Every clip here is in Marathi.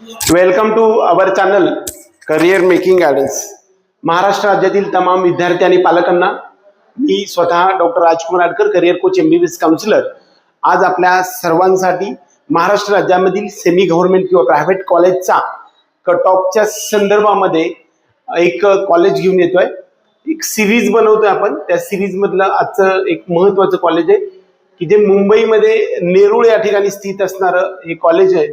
Welcome to our channel career making guidance. Maharashtra राज्यातील तमाम विद्यार्थी आणि पालकांना मी स्वतः doctor Rajkumar Adkar, career coach, MBBS counsellor, आज आपल्या सर्वांसाठी महाराष्ट्र राज्यामधील सेमी गव्हर्नमेंट किंवा प्रायव्हेट कॉलेजचा कट ऑफच्या संदर्भामध्ये एक कॉलेज घेऊन येतोय. एक सिरीज बनवतोय आपण. त्या सिरीज मधलं आजचं एक महत्वाचं कॉलेज आहे की जे मुंबईमध्ये नेरूळ या ठिकाणी स्थित असणारं हे कॉलेज आहे.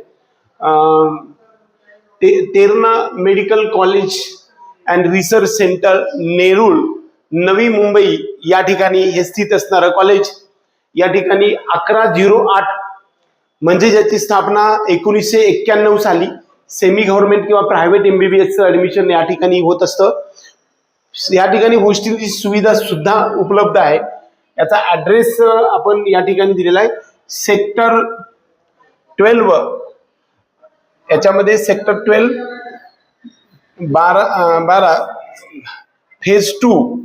Terna medical college and research centre, Nerul, नवी मुंबई या ठिकाणी हे स्थित असणारं कॉलेज. या ठिकाणी 1108 म्हणजे ज्याची स्थापना 1991 साली सेमी गव्हर्नमेंट किंवा प्रायव्हेट MBBS ऍडमिशन या ठिकाणी होत असतं. या ठिकाणी हॉस्टेलची सुविधा सुद्धा उपलब्ध आहे. याचा ऍड्रेस आपण या ठिकाणी दिलेला आहे. सेक्टर 12, याच्यामध्ये sector 12 phase 2,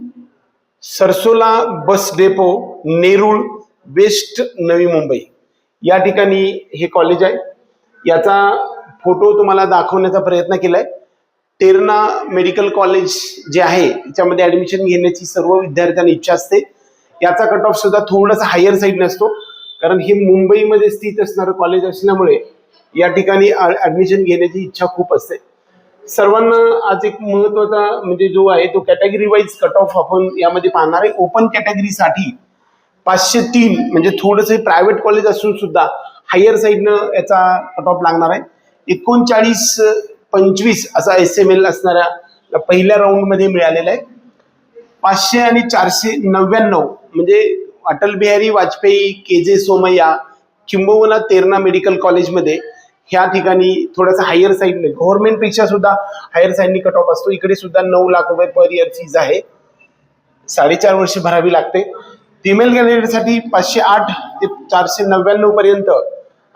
Sarsola bus depot, Nerul west, Navi Mumbai या ठिकाणी हे कॉलेज आहे. याचा फोटो तुम्हाला दाखवण्याचा प्रयत्न केलाय. तेरणा मेडिकल कॉलेज जे आहे त्याच्यामध्ये ऍडमिशन घेण्याची सर्व विद्यार्थ्यांना इच्छा असते. याचा कट ऑफ सुद्धा थोडासा हायर साईड नसतो, कारण हे मुंबईमध्ये स्थित असणारं कॉलेज असल्यामुळे या ठिकाणी ऍडमिशन घेण्याची इच्छा खूप असते. सर्वांना आज एक महत्वाचा म्हणजे जो आहे तो कॅटेगरी वाईज कट ऑफ आपण यामध्ये पाहणार आहे. ओपन कॅटेगरीसाठी 503 म्हणजे थोडंसं प्रायव्हेट कॉलेज असून सुद्धा हायर साईडनं याचा कट ऑफ लागणार आहे. 39-25 असा SML असणाऱ्या पहिल्या राऊंड मध्ये मिळालेला आहे. 500 आणि 499 म्हणजे अटल बिहारी वाजपेयी, KJ सोमय्या किंबहुना तेरणा मेडिकल कॉलेजमध्ये ह्या ठिकाणी थोडासा हायर साईडने गव्हर्नमेंट पेक्षा सुद्धा हायर साईडने कट ऑफ असतो. इकडे सुद्धा 9 लाख रुपये पर इयर फीज आहे. 4.5 वर्ष भरावी लागते. फिमेल कॅन्डिडेटसाठी 508 ते 499 पर्यंत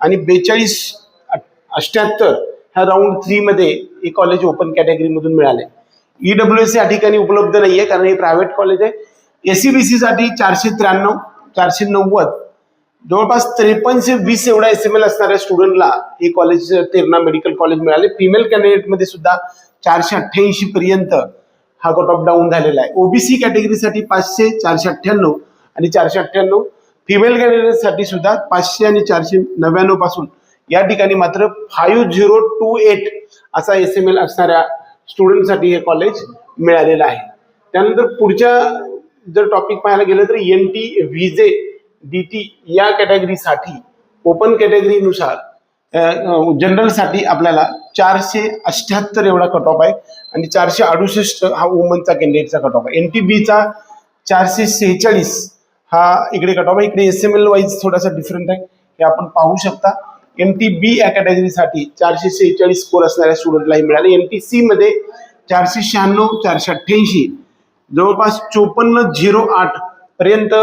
आणि 42-78 ह्या राऊंड 3 मध्ये हे कॉलेज ओपन कॅटेगरी मधून मिळाले. EWS या ठिकाणी उपलब्ध नाहीये कारण हे प्रायव्हेट कॉलेज आहे. SCBC साठी 493, 490 जवळपास 5320 एवढा SML असणाऱ्या स्टुडंटला हे कॉलेज तेरणा मेडिकल कॉलेज मिळाले. फिमेल कॅन्डिडेट मध्ये सुद्धा 488 पर्यंत हा कट ऑफ डाऊन झालेला आहे. OBC कॅटेगरीसाठी 500, 498 आणि 498. फिमेल कॅन्डिडेट साठी सुद्धा 500 आणि 499 पासून या ठिकाणी मात्र 5028 असा SML असणाऱ्या स्टुडंटसाठी हे कॉलेज मिळालेलं आहे. त्यानंतर पुढच्या जर टॉपिक पाहायला गेलं तर NT, VJ, DT या कॅटेगरीसाठी ओपन कॅटेगरीनुसार जनरल साठी आपल्याला 478 एवढा कट ऑफ आहे आणि 468 हा वुमनचा कॅन्डिडेटचा कट ऑफ आहे. NTB चा 446 हा इकडे कट ऑफ आहे. इकडे SML वाईज थोडासा डिफरंट आहे, हे आपण पाहू शकता. NTB या कॅटेगरीसाठी 446 स्कोर असणाऱ्या स्टुडंटलाही मिळाले. NTC मध्ये 496, 488 जवळपास 5408 पर्यंत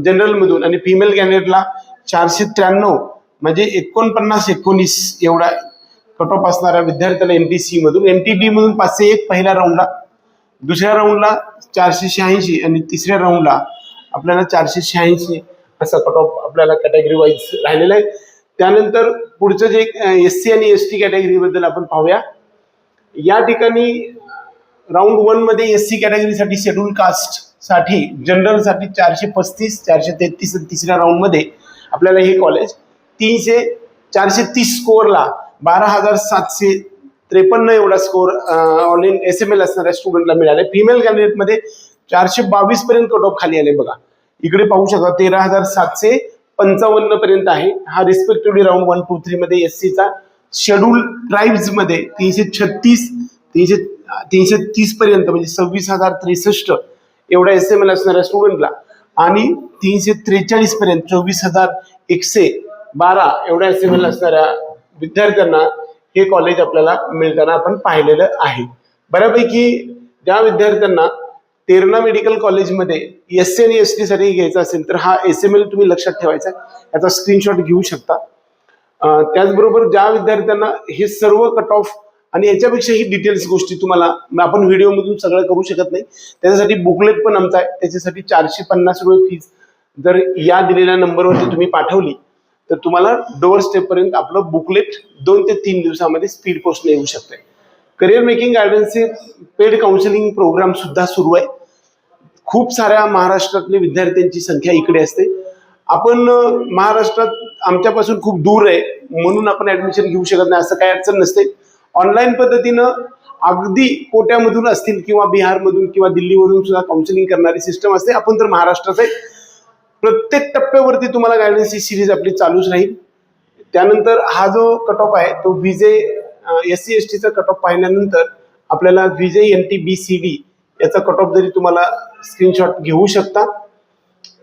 जनरल मधून आणि फिमेल कॅन्डिडेटला 493 म्हणजे 49-19 एवढा कट ऑफ असणाऱ्या विद्यार्थ्याला NTC मधून. NTB मधून 501 पहिल्या राऊंडला, दुसऱ्या राऊंडला 486 आणि तिसऱ्या राऊंडला आपल्याला 486 असा कट ऑफ आपल्याला कॅटेगरी वाईज राहिलेला आहे. त्यानंतर पुढचं जे SC आणि ST कॅटेगरी बद्दल आपण पाहूया. या ठिकाणी राऊंड 1 मध्ये SC कॅटेगरीसाठी शेड्यूल कास्ट साठी जनरल साठी 435, 433 तिसऱ्या राऊंड मध्ये आपल्याला हे कॉलेज 430 स्कोअरला 12,753 एवढा स्कोअर ऑल इन SML असणाऱ्या स्टुडंटला मिळाले. फिमेल कॅन्डिडेट मध्ये 422 पर्यंत कट ऑफ खाली आले. बघा इकडे पाहू शकता 13,755 पर्यंत आहे. हा रिस्पेक्टिव्हली राऊंड 1, 2, 3 मध्ये SC चा. शेड्यूल ट्राईब्स मध्ये 336, 330 पर्यंत म्हणजे 26,063 एवढा SML असणाऱ्या स्टुडंटला आणि 343 पर्यंत 24,112 एवढ्या SML असणाऱ्या विद्यार्थ्यांना हे कॉलेज आपल्याला मिळताना आपण पाहिलेलं आहे. बऱ्यापैकी ज्या विद्यार्थ्यांना तेरणा मेडिकल कॉलेजमध्ये SC आणि ST साठी घ्यायचा असेल तर हा SML तुम्ही लक्षात ठेवायचा, याचा स्क्रीनशॉट घेऊ शकता. त्याचबरोबर ज्या विद्यार्थ्यांना हे सर्व कट ऑफ आणि याच्यापेक्षाही डिटेल्स गोष्टी तुम्हाला आपण व्हिडिओ मधून सगळं करू शकत नाही, त्याच्यासाठी बुकलेट पण आमचा आहे. त्याच्यासाठी 450 रुपये फीज जर या दिलेल्या नंबरवरती तुम्ही पाठवली तर तुम्हाला डोअर स्टेपपर्यंत आपलं बुकलेट 2 ते 3 दिवसामध्ये स्पीड पोस्टने येऊ शकते. करिअर मेकिंग गायडन्सचे पेड काउन्सिलिंग प्रोग्राम सुद्धा सुरू आहे. खूप साऱ्या महाराष्ट्रातल्या विद्यार्थ्यांची संख्या इकडे असते. आपण महाराष्ट्रात आमच्यापासून खूप दूर आहे म्हणून आपण ऍडमिशन घेऊ शकत नाही असं काही अडचण नसते. ऑनलाईन पद्धतीनं अगदी कोट्यामधून असतील किंवा बिहारमधून किंवा दिल्लीमधून सुद्धा काउन्सिलिंग करणारी सिस्टम असते. आपण तर महाराष्ट्रात आहे. प्रत्येक टप्प्यावरती तुम्हाला गायडन्सची सिरीज आपली चालूच राहील. त्यानंतर हा जो कट ऑफ आहे तो विजे SC STचा कट ऑफ पाहिल्यानंतर आपल्याला विजे NT BCD याचा कट ऑफ जरी तुम्हाला स्क्रीनशॉट घेऊ शकता.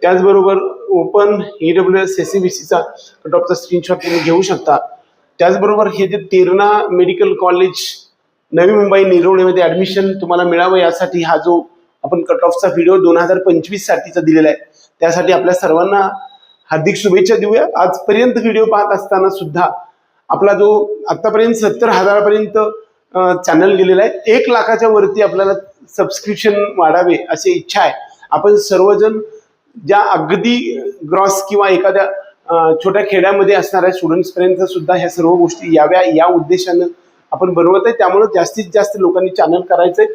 त्याचबरोबर ओपन EWS SCBCचा कट ऑफचा स्क्रीनशॉट तुम्ही घेऊ शकता. त्याचबरोबर हे जे Terna medical college Navi Mumbai निरोळीमध्ये admission तुम्हाला मिळावं यासाठी हा जो आपण कट ऑफचा व्हिडिओ 2025 साठीचा दिलेला आहे त्यासाठी आपल्या सर्वांना हार्दिक शुभेच्छा देऊया. आजपर्यंत व्हिडिओ पाहत असताना सुद्धा आपला जो आतापर्यंत 70,000 पर्यंत चॅनल गेलेला आहे. 1 लाखाच्या वरती आपल्याला सबस्क्रिप्शन वाढावे अशी इच्छा आहे. आपण सर्वजण ज्या अगदी ग्रॉस किंवा एखाद्या छोट्या खेड्यामध्ये असणाऱ्या स्टुडंट्स पर्यंत सुद्धा ह्या सर्व गोष्टी याव्या या उद्देशानं आपण बनवत आहे. त्यामुळे जास्तीत जास्त लोकांनी चॅनल करायचंय.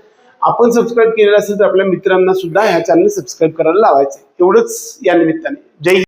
आपण सबस्क्राईब केलेलं असेल तर आपल्या मित्रांना सुद्धा ह्या चॅनल सबस्क्राईब करायला लावायचंय. एवढंच या निमित्ताने. जय हिंद.